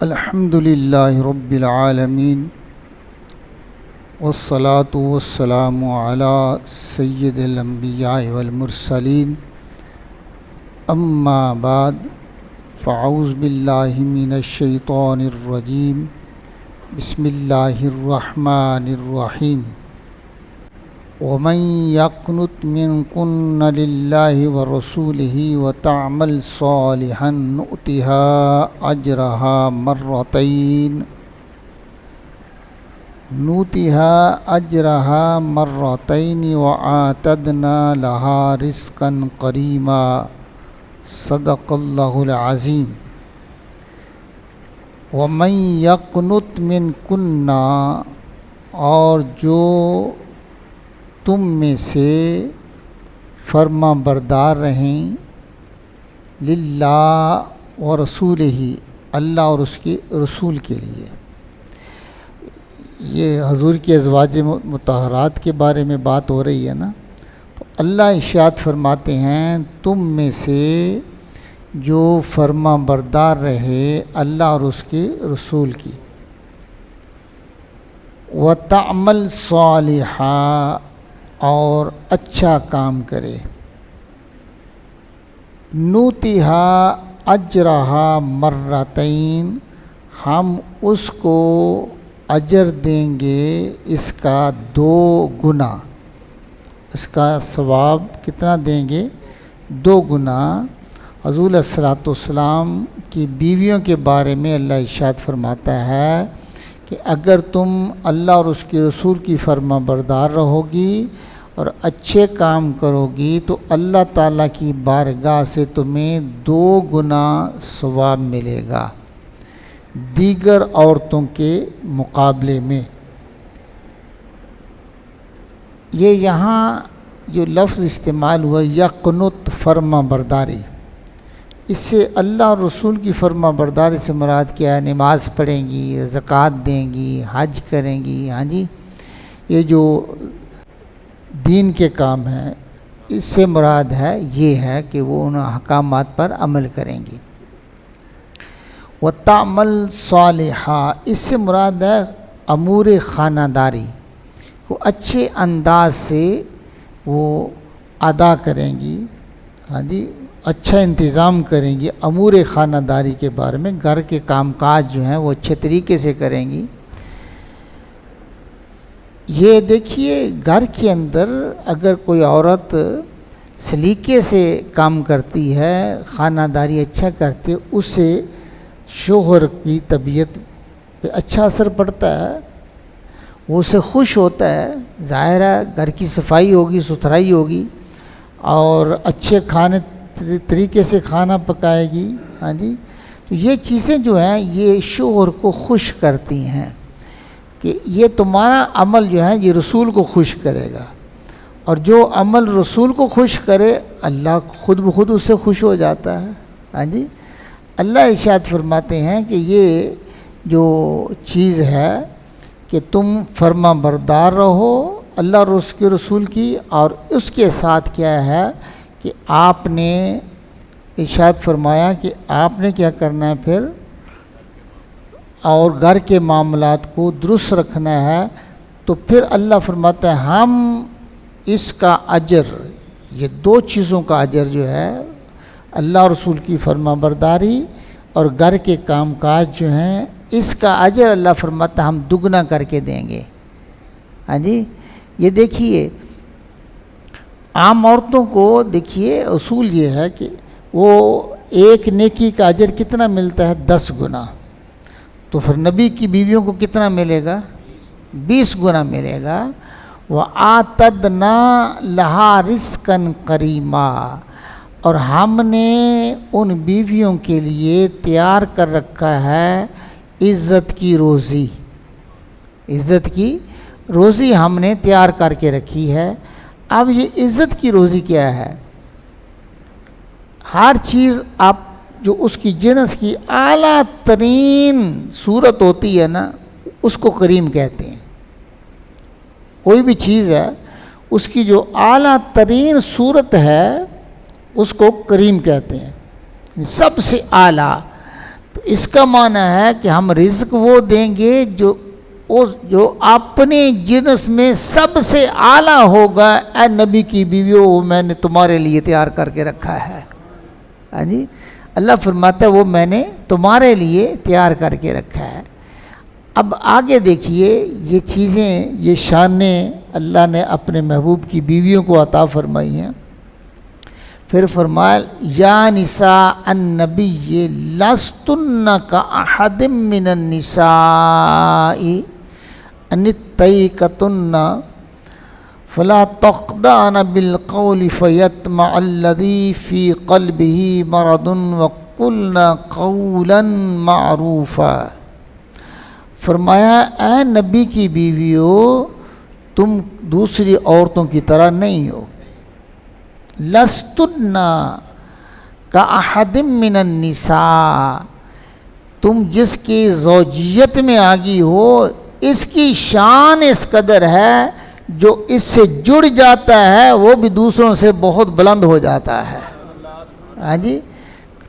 الحمد للہ رب العالمین والصلاة والسلام علی سید الانبیاء والمرسلین اما بعد فاعوذ باللہ من الشیطان الرجیم بسم اللہ الرحمن الرحیم ومن يقنت منكن لله ورسوله وتعمل صالحا نؤتها أجرها مرتين وأعتدنا لها رزقا كريما صدق الله العظيم. ومن يقنت منكن، اور جو تم میں سے فرما بردار رہیں للہ و رسولہ، اللہ اور اس کے رسول کے لیے. یہ حضور کی ازواج مطہرات کے بارے میں بات ہو رہی ہے نا، تو اللہ ارشاد فرماتے ہیں تم میں سے جو فرما بردار رہے اللہ اور اس کے رسول کی، وَتَعْمَلْ صَالِحًا، اور اچھا کام کرے، نُؤْتِهَا أَجْرَهَا مرتين، ہم اس کو اجر دیں گے اس کا 2 گنا، اس کا ثواب کتنا دیں گے؟ 2 گنا. حضور علیہ الصلوۃ والسلام کی بیویوں کے بارے میں اللہ ارشاد فرماتا ہے کہ اگر تم اللہ اور اس کے رسول کی فرما بردار رہو گی اور اچھے کام کرو گی تو اللہ تعالیٰ کی بارگاہ سے تمہیں 2 گنا ثواب ملے گا دیگر عورتوں کے مقابلے میں. یہ یہاں جو لفظ استعمال ہوا یقنت، فرما برداری، اس سے اللہ اور رسول کی فرما برداری سے مراد کیا ہے؟ نماز پڑھیں گی، زکوٰۃ دیں گی، حج کریں گی. ہاں جی، یہ جو دین کے کام ہیں اس سے مراد ہے یہ ہے کہ وہ ان احکامات پر عمل کریں گی. وَتَعْمَلْ صَالِحًا، اس سے مراد ہے امور خانہ داری کو اچھے انداز سے وہ ادا کریں گی. ہاں جی، اچھا انتظام کریں گی امور خانہ داری کے بارے میں، گھر کے کام کاج جو ہیں وہ اچھے طریقے سے کریں گی. یہ دیکھیے گھر کے اندر اگر کوئی عورت سلیقے سے کام کرتی ہے، خانہ داری اچھا کرتی ہے، اس سے شوہر کی طبیعت پہ اچھا اثر پڑتا ہے، وہ اسے خوش ہوتا ہے. ظاہر ہے گھر کی صفائی ہوگی، ستھرائی ہوگی اور اچھے کھانے طریقے سے کھانا پکائے گی. ہاں جی، تو یہ چیزیں جو ہیں یہ شوہر کو خوش کرتی ہیں کہ یہ تمہارا عمل جو ہے یہ رسول کو خوش کرے گا، اور جو عمل رسول کو خوش کرے اللہ خود بخود اس سے خوش ہو جاتا ہے. ہاں جی، اللہ ارشاد فرماتے ہیں کہ یہ جو چیز ہے کہ تم فرما بردار رہو اللہ اور اس کے رسول کی، اور اس کے ساتھ کیا ہے کہ آپ نے ارشاد فرمایا کہ آپ نے کیا کرنا ہے پھر، اور گھر کے معاملات کو درست رکھنا ہے. تو پھر اللہ فرماتا ہے ہم اس کا اجر، یہ 2 چیزوں کا اجر جو ہے اللہ اور رسول کی فرما برداری اور گھر کے کام کاج جو ہیں، اس کا اجر اللہ فرماتا ہے ہم دگنا کر کے دیں گے. ہاں جی، یہ دیکھیے عام عورتوں کو دیکھیے اصول یہ ہے کہ وہ ایک نیکی کا اجر کتنا ملتا ہے؟ 10 گنا. تو پھر نبی کی بیویوں کو کتنا ملے گا؟ 20 گنا ملے گا. وَآتَدْنَا لَهَا رِزْقًا كَرِيمًا، اور ہم نے ان بیویوں کے لیے تیار کر رکھا ہے عزت کی روزی. عزت کی روزی ہم نے تیار کر کے رکھی ہے. اب یہ عزت کی روزی کیا ہے؟ ہر چیز آپ جو اس کی جنس کی اعلیٰ ترین صورت ہوتی ہے نا اس کو کریم کہتے ہیں. کوئی بھی چیز ہے اس کی جو اعلیٰ ترین صورت ہے اس کو کریم کہتے ہیں، سب سے اعلیٰ. تو اس کا معنی ہے کہ ہم رزق وہ دیں گے جو اپنے جنس میں سب سے اعلیٰ ہوگا۔ اے نبی کی بیویوں، وہ میں نے تمہارے لیے تیار کر کے رکھا ہے۔ ہاں جی، اللہ فرماتا ہے وہ میں نے تمہارے لیے تیار کر کے رکھا ہے۔ اب آگے دیکھیے، یہ چیزیں، یہ شانیں اللہ نے اپنے محبوب کی بیویوں کو عطا فرمائی ہیں۔ پھر فرمایا یا نساء النبی لستن کاحد من النساء ان اتقیتن فلا تخضعن بالقول فیطمع الذی فی قلبہ مرض وقلن قولا معروفا۔ فرمایا اے نبی کی بیویوں، تم دوسری عورتوں کی طرح نہیں ہو۔ لستن کاحد من النساء، تم جس کی زوجیت میں آگی ہو، اس کی شان اس قدر ہے، جو اس سے جڑ جاتا ہے وہ بھی دوسروں سے بہت بلند ہو جاتا ہے۔ ہاں جی،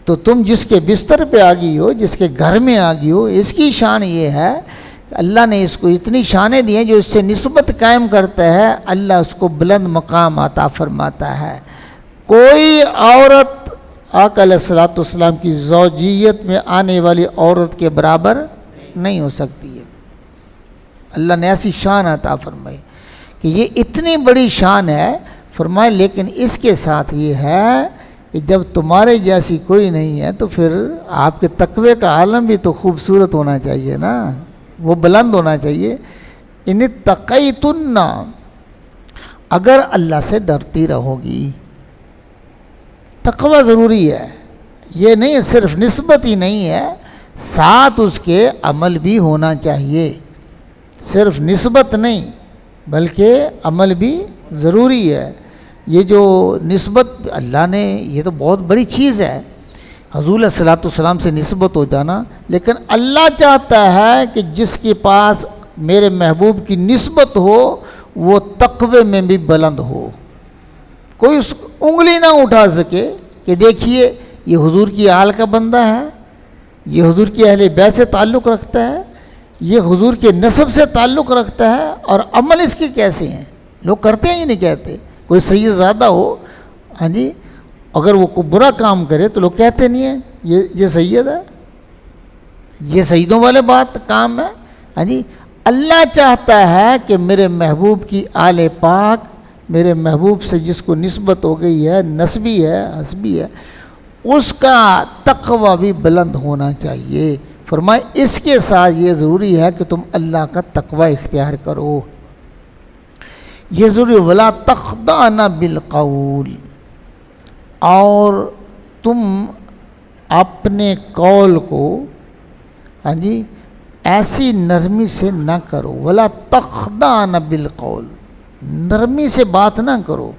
تو تم جس کے بستر پہ آگی ہو، جس کے گھر میں آگی ہو، اس کی شان یہ ہے کہ اللہ نے اس کو اتنی شانیں دی ہیں، جو اس سے نسبت قائم کرتا ہے، اللہ اس کو بلند مقام عطا فرماتا ہے۔ کوئی عورت آقا علیہ الصلوۃ والسلام کی زوجیت میں آنے والی عورت کے برابر نہیں ہو سکتی ہے۔ اللہ نے ایسی شان عطا فرمائی کہ یہ اتنی بڑی شان ہے۔ فرمائے لیکن اس کے ساتھ یہ ہے کہ جب تمہارے جیسی کوئی نہیں ہے تو پھر آپ کے تقوی کا عالم بھی تو خوبصورت ہونا چاہیے نا، وہ بلند ہونا چاہیے۔ ان اتقیتن، اگر اللہ سے ڈرتی رہو گی۔ تقوی ضروری ہے، یہ نہیں صرف نسبت ہی نہیں ہے، ساتھ اس کے عمل بھی ہونا چاہیے۔ صرف نسبت نہیں بلکہ عمل بھی ضروری ہے۔ یہ جو نسبت اللہ نے، یہ تو بہت بڑی چیز ہے، حضور علیہ الصلوۃ والسلام سے نسبت ہو جانا، لیکن اللہ چاہتا ہے کہ جس کے پاس میرے محبوب کی نسبت ہو وہ تقوی میں بھی بلند ہو، کوئی اس انگلی نہ اٹھا سکے کہ دیکھیے یہ حضور کی آل کا بندہ ہے، یہ حضور کی اہل بیت سے تعلق رکھتا ہے، یہ حضور کے نسب سے تعلق رکھتا ہے، اور عمل اس کے کیسے ہیں۔ لوگ کرتے ہیں ہی نہیں کہتے، کوئی سید زادہ ہو، ہاں جی، اگر وہ کوئی برا کام کرے تو لوگ کہتے نہیں ہیں یہ سید ہے، یہ سیدوں والے بات کام ہے۔ ہاں جی، اللہ چاہتا ہے کہ میرے محبوب کی آل پاک، میرے محبوب سے جس کو نسبت ہو گئی ہے، نسبی ہے، حسبی ہے، اس کا تقوی بھی بلند ہونا چاہیے۔ فرمائے اس کے ساتھ یہ ضروری ہے کہ تم اللہ کا تقوی اختیار کرو، یہ ضروری۔ ولا تخضعن بالقول، اور تم اپنے قول کو، ہاں جی، ایسی نرمی سے نہ کرو۔ ولا تخضعن بالقول، نرمی سے بات نہ کرو۔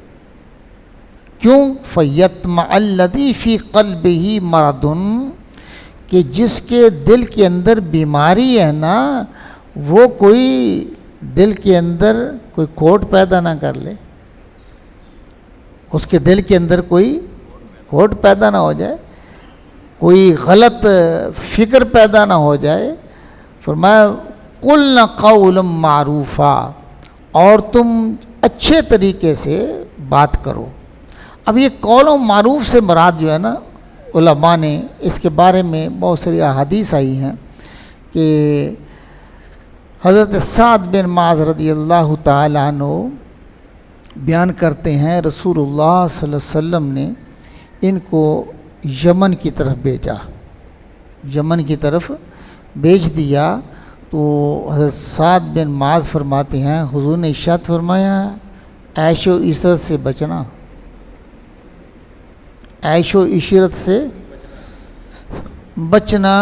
کیوں؟ فیطمع الذی فی قلبہ مرض، کہ جس کے دل کے اندر بیماری ہے نا، وہ کوئی دل کے اندر کوئی کھوٹ پیدا نہ کر لے، اس کے دل کے اندر کوئی کھوٹ پیدا نہ ہو جائے، کوئی غلط فکر پیدا نہ ہو جائے۔ فرمایا قلنا قولا معروفا، اور تم اچھے طریقے سے بات کرو۔ اب یہ قول و معروف سے مراد جو ہے نا، علماء نے اس کے بارے میں بہت ساری احادیث آئی ہیں کہ حضرت سعد بن معاذ رضی اللہ تعالیٰ عنہ بیان کرتے ہیں رسول اللہ صلی اللہ علیہ وسلم نے ان کو یمن کی طرف بھیجا، یمن کی طرف بھیج دیا، تو حضرت سعد بن معاذ فرماتے ہیں حضور نے ارشاد فرمایا عیش و عشرت سے بچنا، عیش و عشرت سے بچنا،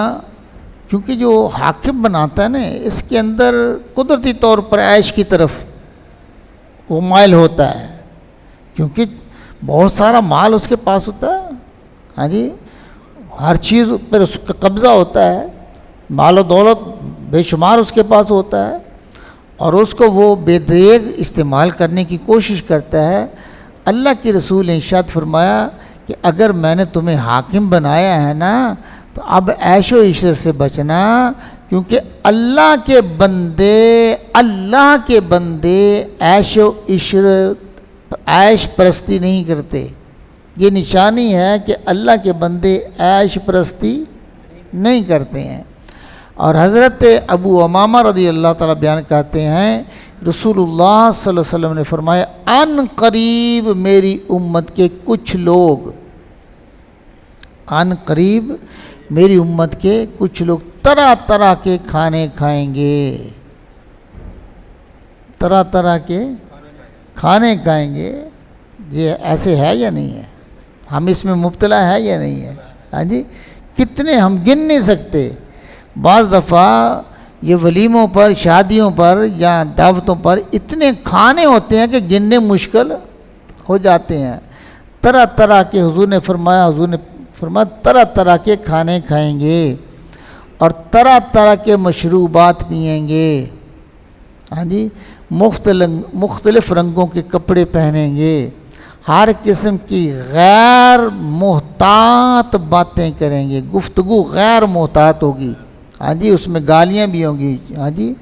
کیونکہ جو حاکم بناتا ہے نا، اس کے اندر قدرتی طور پر عیش کی طرف وہ مائل ہوتا ہے، کیونکہ بہت سارا مال اس کے پاس ہوتا ہے، ہاں جی، ہر چیز پر اس کا قبضہ ہوتا ہے، مال و دولت بے شمار اس کے پاس ہوتا ہے، اور اس کو وہ بے دریغ استعمال کرنے کی کوشش کرتا ہے۔ اللہ کے رسول نے ارشاد فرمایا کہ اگر میں نے تمہیں حاکم بنایا ہے نا، تو اب عیش و عشرت سے بچنا، کیونکہ اللہ کے بندے عیش و عشرت، عیش پرستی نہیں کرتے۔ یہ نشانی ہے کہ اللہ کے بندے عیش پرستی نہیں کرتے ہیں۔ اور حضرت ابو امامہ رضی اللہ تعالیٰ بیان کرتے ہیں، رسول اللہ صلی اللہ علیہ وسلم نے فرمایا ان قریب میری امت کے کچھ لوگ، ان قریب میری امت کے کچھ لوگ طرح طرح کے کھانے کھائیں گے، طرح طرح کے کھانے کھائیں گے۔ یہ ایسے ہے یا نہیں ہے؟ ہم اس میں مبتلا ہے یا نہیں ہے؟ ہاں جی، کتنے ہم گن نہیں سکتے۔ بعض دفعہ یہ ولیموں پر، شادیوں پر یا دعوتوں پر اتنے کھانے ہوتے ہیں کہ گننے مشکل ہو جاتے ہیں۔ طرح طرح کے حضور نے فرمایا طرح طرح کے کھانے کھائیں گے اور طرح طرح کے مشروبات پئیں گے، ہاں جی، مختلف رنگوں کے کپڑے پہنیں گے، ہر قسم کی غیر محتاط باتیں کریں گے، گفتگو غیر محتاط ہوگی، ہاں جی، اس میں گالیاں بھی ہوں گی، ہاں جی،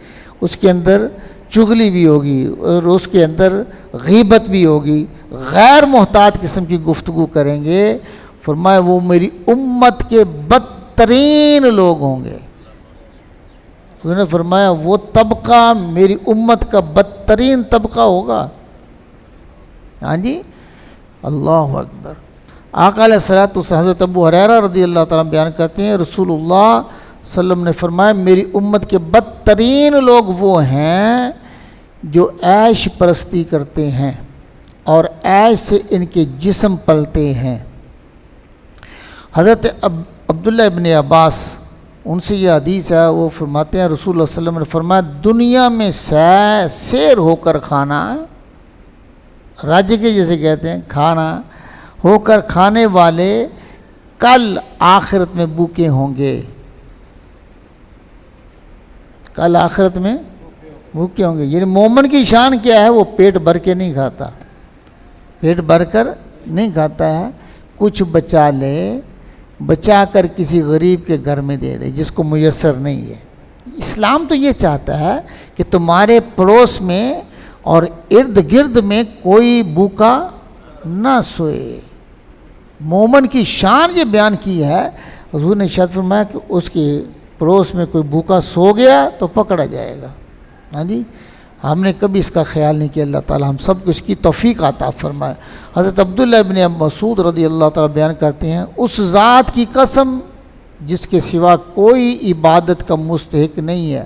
اس کے اندر چغلی بھی ہوگی اور اس کے اندر غیبت بھی ہوگی، غیر محتاط قسم کی گفتگو کریں گے۔ فرمایا وہ میری امت کے بدترین لوگ ہوں گے۔ انہوں نے فرمایا وہ طبقہ میری امت کا بدترین طبقہ ہوگا، ہاں جی، اللہ اکبر۔ آقا علیہ الصلوۃ والسلام حضرت ابو ہریرہ رضی اللہ تعالیٰ بیان کرتے ہیں، رسول اللہ صلی اللہ علیہ وسلم نے فرمایا میری امت کے بدترین لوگ وہ ہیں جو عیش پرستی کرتے ہیں اور عیش سے ان کے جسم پلتے ہیں۔ حضرت عبداللہ ابن عباس، ان سے یہ حدیث ہے، وہ فرماتے ہیں رسول اللہ صلی اللہ علیہ وسلم نے فرمایا دنیا میں سیر ہو کر کھانا، راجے کے جیسے کہتے ہیں، کھانا ہو کر کھانے والے کل آخرت میں بھوکے ہوں گے، کل آخرت میں بھوکے ہوں گے۔ یعنی مومن کی شان کیا ہے؟ وہ پیٹ بھر کے نہیں کھاتا، پیٹ بھر کر نہیں کھاتا ہے، کچھ بچا لے، بچا کر کسی غریب کے گھر میں دے دے جس کو میسر نہیں ہے۔ اسلام تو یہ چاہتا ہے کہ تمہارے پڑوس میں اور ارد گرد میں کوئی بھوکا نہ سوئے۔ مومن کی شان یہ بیان کی ہے، حضور نے ارشاد فرمایا کہ اس کے پڑوس میں کوئی بھوکا سو گیا تو پکڑا جائے گا، ہاں جی۔ ہم نے کبھی اس کا خیال نہیں کیا، اللہ تعالی ہم سب کو اس کی توفیق عطا فرمائے۔ حضرت عبداللہ ابن مسعود رضی اللہ تعالی بیان کرتے ہیں اس ذات کی قسم جس کے سوا کوئی عبادت کا مستحق نہیں ہے،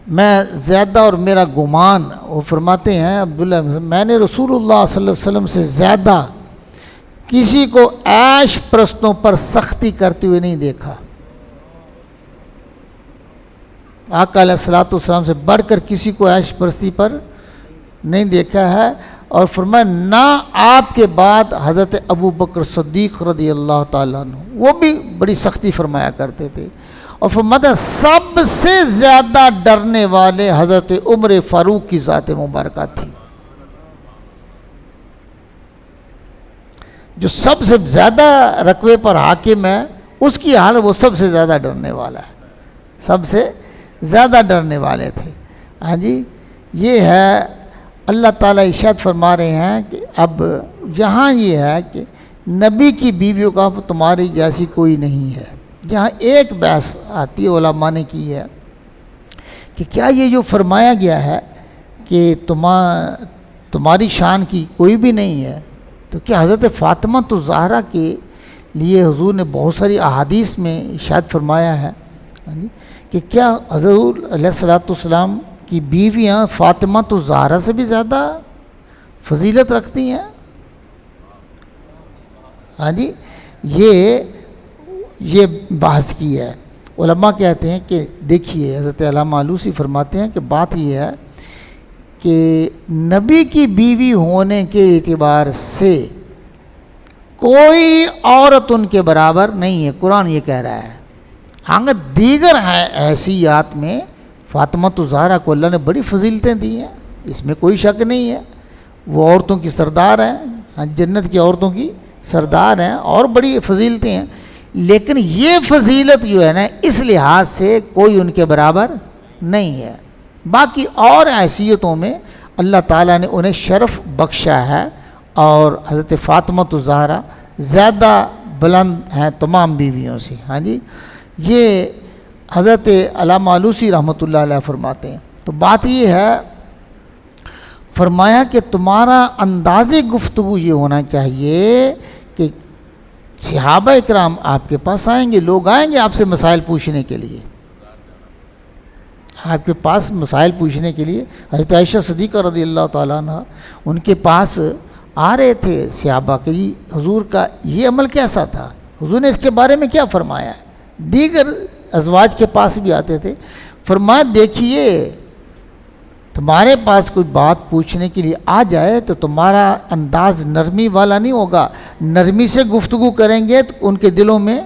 میں زیادہ اور میرا گمان، وہ فرماتے ہیں عبداللہ، میں نے رسول اللہ صلی اللہ علیہ وسلم سے زیادہ کسی کو عیش پرستوں پر سختی کرتے ہوئے نہیں دیکھا، آقا علیہ الصلوۃ والسلام سے بڑھ کر کسی کو عیش پرستی پر نہیں دیکھا ہے۔ اور فرمایا نہ آپ کے بعد حضرت ابو بکر صدیق رضی اللہ تعالیٰ عنہ، وہ بھی بڑی سختی فرمایا کرتے تھے۔ اور فرمایا سب سے زیادہ ڈرنے والے حضرت عمر فاروق کی ذات مبارکہ تھی، جو سب سے زیادہ رقبے پر حاکم ہے، اس کی حال وہ سب سے زیادہ ڈرنے والا ہے، سب سے زیادہ ڈرنے والے تھے، ہاں جی۔ یہ ہے اللہ تعالیٰ ارشاد فرما رہے ہیں کہ اب یہاں یہ ہے کہ نبی کی بیویوں کا تمہاری جیسی کوئی نہیں ہے۔ یہاں ایک بحث آتی ہے علماء نے کی ہے کہ کیا یہ جو فرمایا گیا ہے کہ تمہاری شان کی کوئی بھی نہیں ہے، تو کیا حضرت فاطمہ الزہرا کے لیے حضور نے بہت ساری احادیث میں ارشاد فرمایا ہے کہ کیا حضور علیہ الصلوۃ والسلام کی بیویاں فاطمہ الزہرا سے بھی زیادہ فضیلت رکھتی ہیں؟ ہاں جی، یہ بحث کی ہے۔ علماء کہتے ہیں کہ دیکھیے حضرت علامہ آلوسی فرماتے ہیں کہ بات یہ ہے کہ نبی کی بیوی ہونے کے اعتبار سے کوئی عورت ان کے برابر نہیں ہے، قرآن یہ کہہ رہا ہے۔ ہاں دیگر حیثیات میں فاطمہ الزہرا کو اللہ نے بڑی فضیلتیں دی ہیں، اس میں کوئی شک نہیں ہے، وہ عورتوں کی سردار ہیں، ہاں جنت کی عورتوں کی سردار ہیں اور بڑی فضیلتیں ہیں، لیکن یہ فضیلت جو ہے نا اس لحاظ سے کوئی ان کے برابر نہیں ہے۔ باقی اور حیثیتوں میں اللہ تعالیٰ نے انہیں شرف بخشا ہے، اور حضرت فاطمہ الزہرا زیادہ بلند ہیں تمام بیویوں سے۔ ہاں جی، یہ حضرت علامہ آلوسی رحمۃ اللہ علیہ فرماتے ہیں۔ تو بات یہ ہے، فرمایا کہ تمہارا انداز گفتگو یہ ہونا چاہیے کہ صحابہ اکرام آپ کے پاس آئیں گے، لوگ آئیں گے آپ سے مسائل پوچھنے کے لیے، آپ کے پاس مسائل پوچھنے کے لیے۔ حضرت عائشہ صدیقہ رضی اللہ تعالیٰ عنہ ان کے پاس آ رہے تھے صحابہ کہ حضور کا یہ عمل کیسا تھا، حضور نے اس کے بارے میں کیا فرمایا ہے۔ دیگر ازواج کے پاس بھی آتے تھے، فرمایا دیکھیے تمہارے پاس کوئی بات پوچھنے کے لیے آ جائے تو تمہارا انداز نرمی والا نہیں ہوگا، نرمی سے گفتگو کریں گے تو ان کے دلوں میں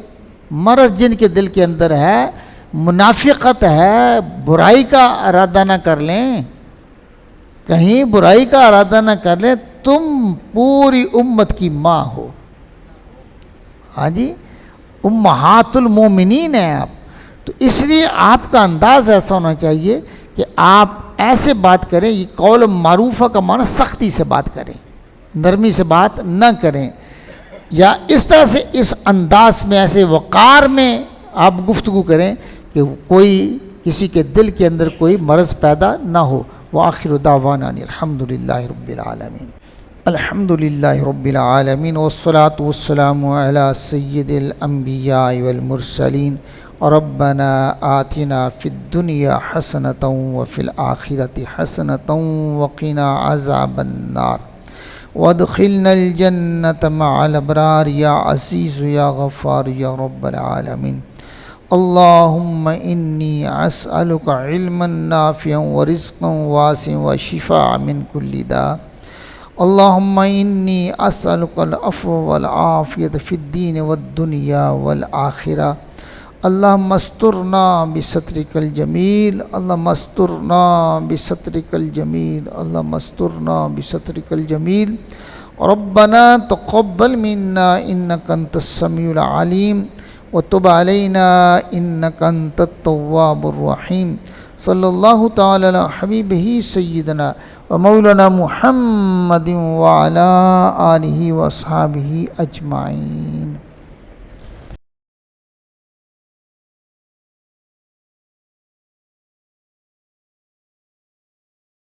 مرض جن کے دل کے اندر ہے، منافقت ہے، برائی کا ارادہ نہ کر لیں، کہیں برائی کا ارادہ نہ کر لیں، تم پوری امت کی ماں ہو۔ ہاں جی، امہات المومنین ہیں آپ، تو اس لیے آپ کا انداز ایسا ہونا چاہیے کہ آپ ایسے بات کریں، یہ قول معروفہ کا معنی سختی سے بات کریں، نرمی سے بات نہ کریں، یا اس طرح سے اس انداز میں ایسے وقار میں آپ گفتگو کریں کہ کوئی کسی کے دل کے اندر کوئی مرض پیدا نہ ہو۔ وآخر دعوانا الحمدللہ رب العالمین۔ الحمدللہ رب العالمین والصلاة والسلام علی سید الانبیاء والمرسلین۔ ربنا آتنا فی الدنیا حسنۃ وفی الآخرۃ حسنۃ وقنا عذاب النار وادخلنا الجنۃ مع الابرار یا عزیز یا غفار یا رب العالمین۔ اللہم انی اسألک علما نافعا ورزقا واسعا وشفاء من کل داء۔ اللہم انی اسألک العفو والعافیۃ فی الدین والدنیا والآخرہ۔ اللہم استرنا بسترک الجمیل، اللہم استرنا بسترک الجمیل، اللہم استرنا بسترک الجمیل۔ ربنا تقبل منا انک انت السمیع العلیم وتب علینا انک انت التواب الرحیم۔ صلی اللہ تعالی علی حبیبہ سیدنا و مولانا محمد وعلی آلہ واصحابہ اجمعین۔